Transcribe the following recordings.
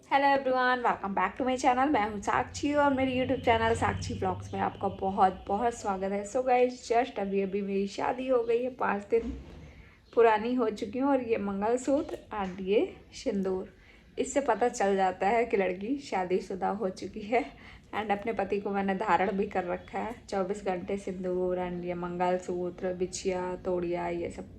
Hello everyone, welcome back to my channel. मैं हूं साक्षी और मेरे यूट्यूब चैनल साक्षी ब्लॉग्स में आपका बहुत बहुत स्वागत है। सो गाइस, जस्ट अभी अभी मेरी शादी हो गई है, 5 दिन पुरानी हो चुकी हूँ। और ये मंगलसूत्र एंड ये सिंदूर, इससे पता चल जाता है कि लड़की शादीशुदा हो चुकी है। एंड अपने पति को मैंने धारण भी कर रखा है 24 घंटे। सिंदूर एंड ये मंगलसूत्र, बिछिया, तोड़िया, ये सब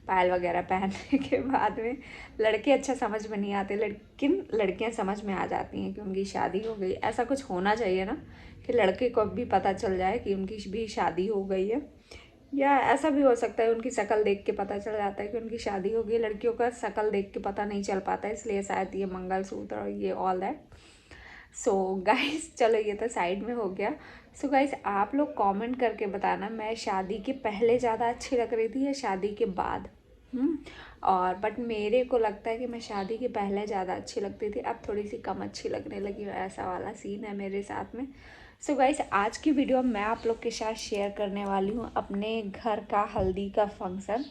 पायल वगैरह पहनने के बाद में लड़के अच्छा समझ में नहीं आते, लेकिन लड़कियां समझ में आ जाती हैं कि उनकी शादी हो गई। ऐसा कुछ होना चाहिए ना कि लड़के को भी पता चल जाए कि उनकी भी शादी हो गई है। या ऐसा भी हो सकता है उनकी शक्ल देख के पता चल जाता है कि उनकी शादी हो गई। लड़कियों का शक्ल देख के पता नहीं चल पाता, इसलिए शायद ये मंगलसूत्र और ये ऑल दैट। सो गाइस, चलो ये तो साइड में हो गया। सो गाइस, आप लोग कमेंट करके बताना मैं शादी के पहले ज़्यादा अच्छी लग रही थी या शादी के बाद। और बट मेरे को लगता है कि मैं शादी के पहले ज़्यादा अच्छी लगती थी, अब थोड़ी सी कम अच्छी लगने लगी। ऐसा वाला सीन है मेरे साथ में। सो गाइस, आज की वीडियो मैं आप लोग के साथ शेयर करने वाली हूँ अपने घर का हल्दी का फंक्शन।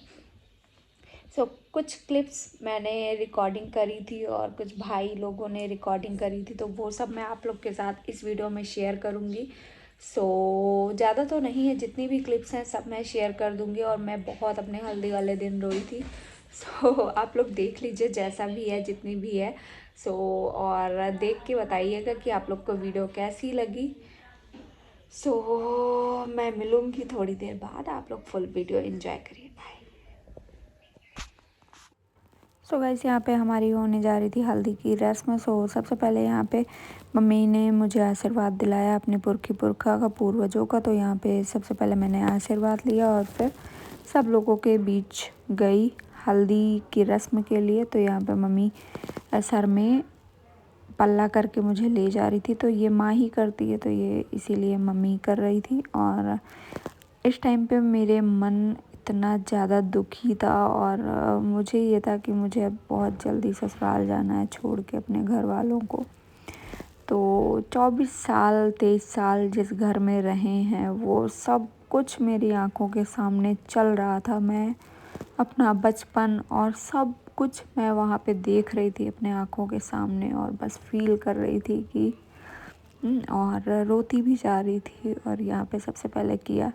कुछ क्लिप्स मैंने रिकॉर्डिंग करी थी और कुछ भाई लोगों ने रिकॉर्डिंग करी थी, तो वो सब मैं आप लोग के साथ इस वीडियो में शेयर करूँगी। ज़्यादा तो नहीं है, जितनी भी क्लिप्स हैं सब मैं शेयर कर दूँगी। और मैं बहुत अपने हल्दी वाले दिन रोई थी। आप लोग देख लीजिए जैसा भी है, जितनी भी है। और देख के बताइएगा कि आप लोग को वीडियो कैसी लगी। मैं मिलूँगी थोड़ी देर बाद, आप लोग फुल वीडियो एंजॉय करिए। बाय। गाइस, यहाँ पे हमारी होने जा रही थी हल्दी की रस्म। सबसे पहले यहाँ पे मम्मी ने मुझे आशीर्वाद दिलाया अपने पुरखी पुरखा का, पूर्वजों का। तो यहाँ पे सबसे पहले मैंने आशीर्वाद लिया और फिर सब लोगों के बीच गई हल्दी की रस्म के लिए। तो यहाँ पे मम्मी सर में पल्ला करके मुझे ले जा रही थी। तो ये माँ ही करती है, तो ये इसीलिए मम्मी कर रही थी। और इस टाइम पे मेरे मन इतना ज़्यादा दुखी था और मुझे ये था कि मुझे अब बहुत जल्दी ससुराल जाना है, छोड़ के अपने घर वालों को। तो 24 साल 23 साल जिस घर में रहे हैं, वो सब कुछ मेरी आंखों के सामने चल रहा था। मैं अपना बचपन और सब कुछ मैं वहाँ पे देख रही थी अपने आंखों के सामने, और बस फील कर रही थी कि और रोती भी जा रही थी। और यहाँ पे सबसे पहले किया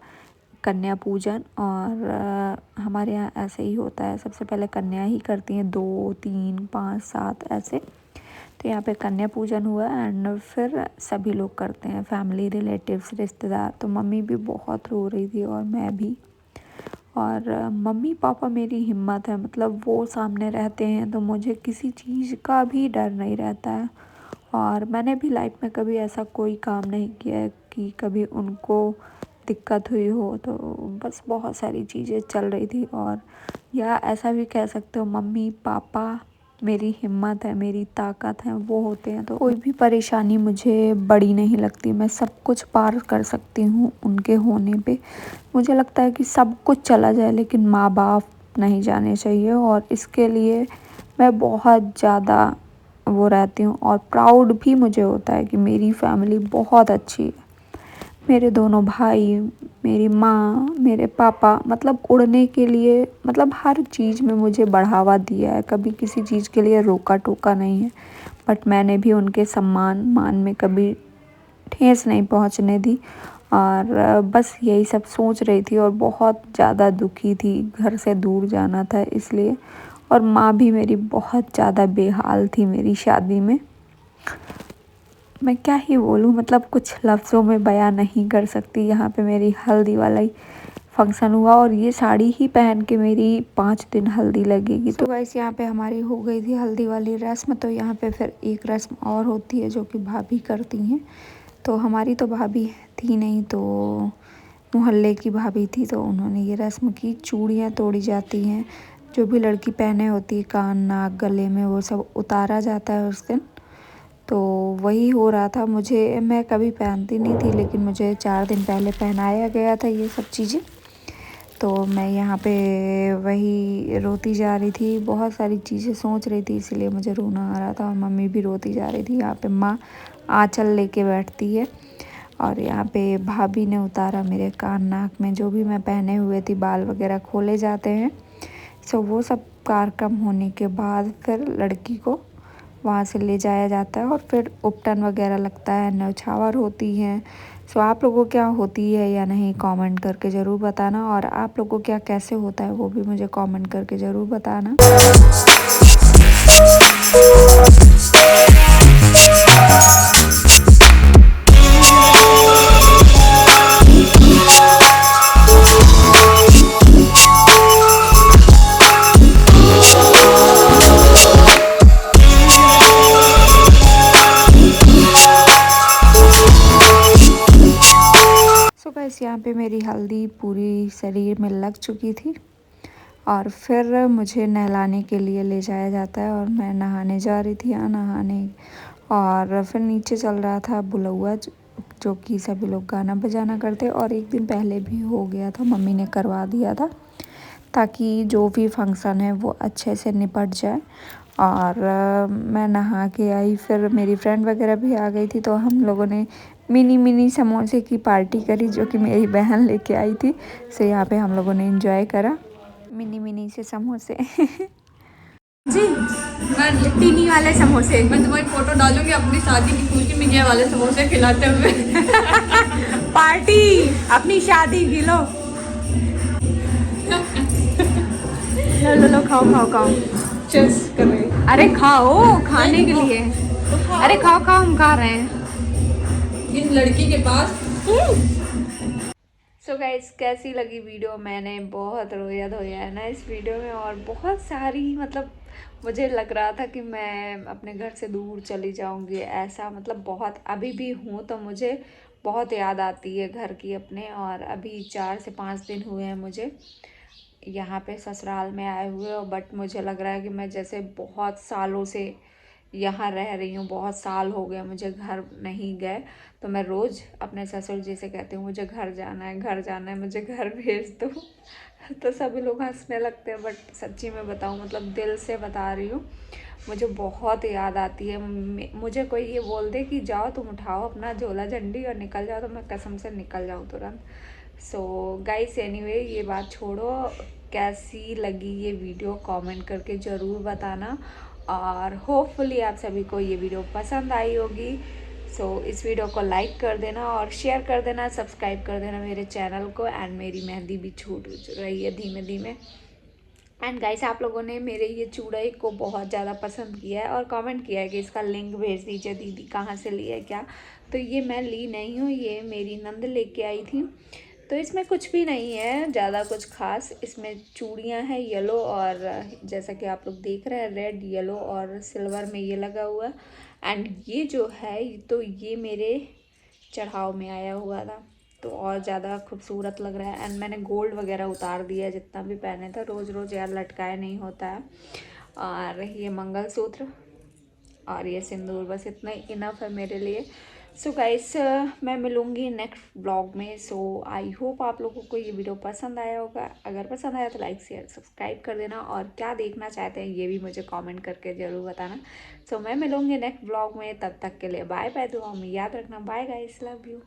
कन्या पूजन। और हमारे यहाँ ऐसे ही होता है, सबसे पहले कन्या ही करती हैं, 2 3 5 7 ऐसे। तो यहाँ पे कन्या पूजन हुआ एंड फिर सभी लोग करते हैं, फैमिली, रिलेटिव्स, रिश्तेदार। तो मम्मी भी बहुत रो रही थी और मैं भी। और मम्मी पापा मेरी हिम्मत है, मतलब वो सामने रहते हैं तो मुझे किसी चीज़ का भी डर नहीं रहता है। और मैंने भी लाइफ में कभी ऐसा कोई काम नहीं किया है कि कभी उनको दिक्कत हुई हो। तो बस बहुत सारी चीज़ें चल रही थी। और या ऐसा भी कह सकते हो, मम्मी पापा मेरी हिम्मत है, मेरी ताकत है, वो होते हैं तो कोई भी परेशानी मुझे बड़ी नहीं लगती। मैं सब कुछ पार कर सकती हूँ उनके होने पे। मुझे लगता है कि सब कुछ चला जाए लेकिन माँ बाप नहीं जाने चाहिए, और इसके लिए मैं बहुत ज़्यादा वो रहती हूँ। और प्राउड भी मुझे होता है कि मेरी फैमिली बहुत अच्छी है। मेरे दोनों भाई, मेरी माँ, मेरे पापा, मतलब उड़ने के लिए, मतलब हर चीज़ में मुझे बढ़ावा दिया है, कभी किसी चीज़ के लिए रोका टोका नहीं है। बट मैंने भी उनके सम्मान मान में कभी ठेस नहीं पहुँचने दी। और बस यही सब सोच रही थी और बहुत ज़्यादा दुखी थी, घर से दूर जाना था इसलिए। और माँ भी मेरी बहुत ज़्यादा बेहाल थी मेरी शादी में। मैं क्या ही बोलूँ, मतलब कुछ लफ्ज़ों में बयां नहीं कर सकती। यहाँ पे मेरी हल्दी वाला ही फंक्शन हुआ और ये साड़ी ही पहन के मेरी 5 दिन हल्दी लगेगी। तो गाइस, यहाँ पे हमारी हो गई थी हल्दी वाली रस्म। तो यहाँ पे फिर एक रस्म और होती है जो कि भाभी करती हैं। तो हमारी तो भाभी थी नहीं, तो मोहल्ले की भाभी थी, तो उन्होंने ये रस्म की। चूड़ियाँ तोड़ी जाती हैं, जो भी लड़की पहने होती है, कान, नाक, गले में, वो सब उतारा जाता है उस दिन। तो वही हो रहा था मुझे। मैं कभी पहनती नहीं थी, लेकिन मुझे 4 दिन पहले पहनाया गया था ये सब चीज़ें। तो मैं यहाँ पे वही रोती जा रही थी, बहुत सारी चीज़ें सोच रही थी, इसलिए मुझे रोना आ रहा था। और मम्मी भी रोती जा रही थी। यहाँ पे माँ आँचल लेके बैठती है और यहाँ पे भाभी ने उतारा मेरे कान, नाक में जो भी मैं पहने हुए थी, बाल वगैरह खोले जाते हैं। वो सब कार्यक्रम होने के बाद फिर लड़की को वहाँ से ले जाया जाता है और फिर उपटन वगैरह लगता है, न्यौछावर होती हैं। सो आप लोगों को क्या होती है या नहीं कमेंट करके ज़रूर बताना, और आप लोगों को क्या कैसे होता है वो भी मुझे कमेंट करके ज़रूर बताना। सो गाइस यहाँ पे मेरी हल्दी पूरी शरीर में लग चुकी थी और फिर मुझे नहलाने के लिए ले जाया जाता है और मैं नहाने जा रही थी यहाँ नहाने। और फिर नीचे चल रहा था बुलौआ जो कि सभी लोग गाना बजाना करते, और एक दिन पहले भी हो गया था, मम्मी ने करवा दिया था ताकि जो भी फंक्शन है वो अच्छे से निपट जाए। और मैं नहा के आई, फिर मेरी फ्रेंड वगैरह भी आ गई थी, तो हम लोगों ने मिनी समोसे की पार्टी करी जो कि मेरी बहन लेके आई थी। सो यहाँ पे हम लोगों ने एंजॉय करा मिनी से समोसे। जी मैं लिट्टीनी वाले समोसे, मैं तुम्हारी फोटो डालूंगी अपनी शादी की पूरी मिनिया वाले समोसे खिलाते हुए। पार्टी अपनी शादी की लो। लो खाओ। चेस कर रहे हैं। अरे खाओ खाने के लिए। अरे खाओ हम खा रहे हैं इस लड़की के पास। सो गाइस कैसी लगी वीडियो? मैंने बहुत रोया धोया है ना इस वीडियो में, और बहुत सारी मतलब मुझे लग रहा था कि मैं अपने घर से दूर चली जाऊंगी, ऐसा मतलब बहुत अभी भी हूँ तो मुझे बहुत याद आती है घर की अपने। और अभी 4 से 5 दिन हुए हैं मुझे यहाँ पे ससुराल में आए हुए, और बट मुझे लग रहा है कि मैं जैसे बहुत सालों से यहाँ रह रही हूँ, बहुत साल हो गए मुझे घर नहीं गए। तो मैं रोज़ अपने ससुर जी से कहती हूँ मुझे घर जाना है, मुझे घर भेज दो। तो सभी लोग हंसने लगते हैं, बट सच्ची में बताऊँ मतलब दिल से बता रही हूँ, मुझे बहुत याद आती है। मुझे कोई ये बोल दे कि जाओ तुम उठाओ अपना झोला झंडी और निकल जाओ, तो मैं कसम से निकल जाऊँ तुरंत। सो गाइस एनीवे ये बात छोड़ो, कैसी लगी ये वीडियो कमेंट करके ज़रूर बताना, और होपफुली आप सभी को ये वीडियो पसंद आई होगी। सो इस वीडियो को लाइक कर देना और शेयर कर देना, सब्सक्राइब कर देना मेरे चैनल को। एंड मेरी मेहंदी भी छूट रही है धीमे धीमे। एंड गाइस आप लोगों ने मेरे ये चूड़ाई को बहुत ज़्यादा पसंद किया है और कमेंट किया है कि इसका लिंक भेज दीजिए दीदी, कहाँ से लिया है क्या। तो ये मैं ली नहीं हूँ, ये मेरी नंद लेके आई थी। तो इसमें कुछ भी नहीं है ज़्यादा कुछ खास, इसमें चूड़ियाँ हैं येलो, और जैसा कि आप लोग देख रहे हैं रेड येलो और सिल्वर में ये लगा हुआ। एंड ये जो है तो ये मेरे चढ़ाव में आया हुआ था, तो और ज़्यादा खूबसूरत लग रहा है। एंड मैंने गोल्ड वगैरह उतार दिया है जितना भी पहने था, रोज़ रोज़ यार लटकाए नहीं होता है। और ये मंगलसूत्र और ये सिंदूर, बस इतना ही इनफ है मेरे लिए। सो गाइस मैं मिलूँगी नेक्स्ट ब्लॉग में। सो आई होप आप लोगों को ये वीडियो पसंद आया होगा, अगर पसंद आया तो लाइक शेयर सब्सक्राइब कर देना, और क्या देखना चाहते हैं ये भी मुझे कमेंट करके ज़रूर बताना। सो मैं मिलूँगी नेक्स्ट ब्लॉग में, तब तक के लिए बाय बाय, दुआ में याद रखना, बाय गाइस, लव यू।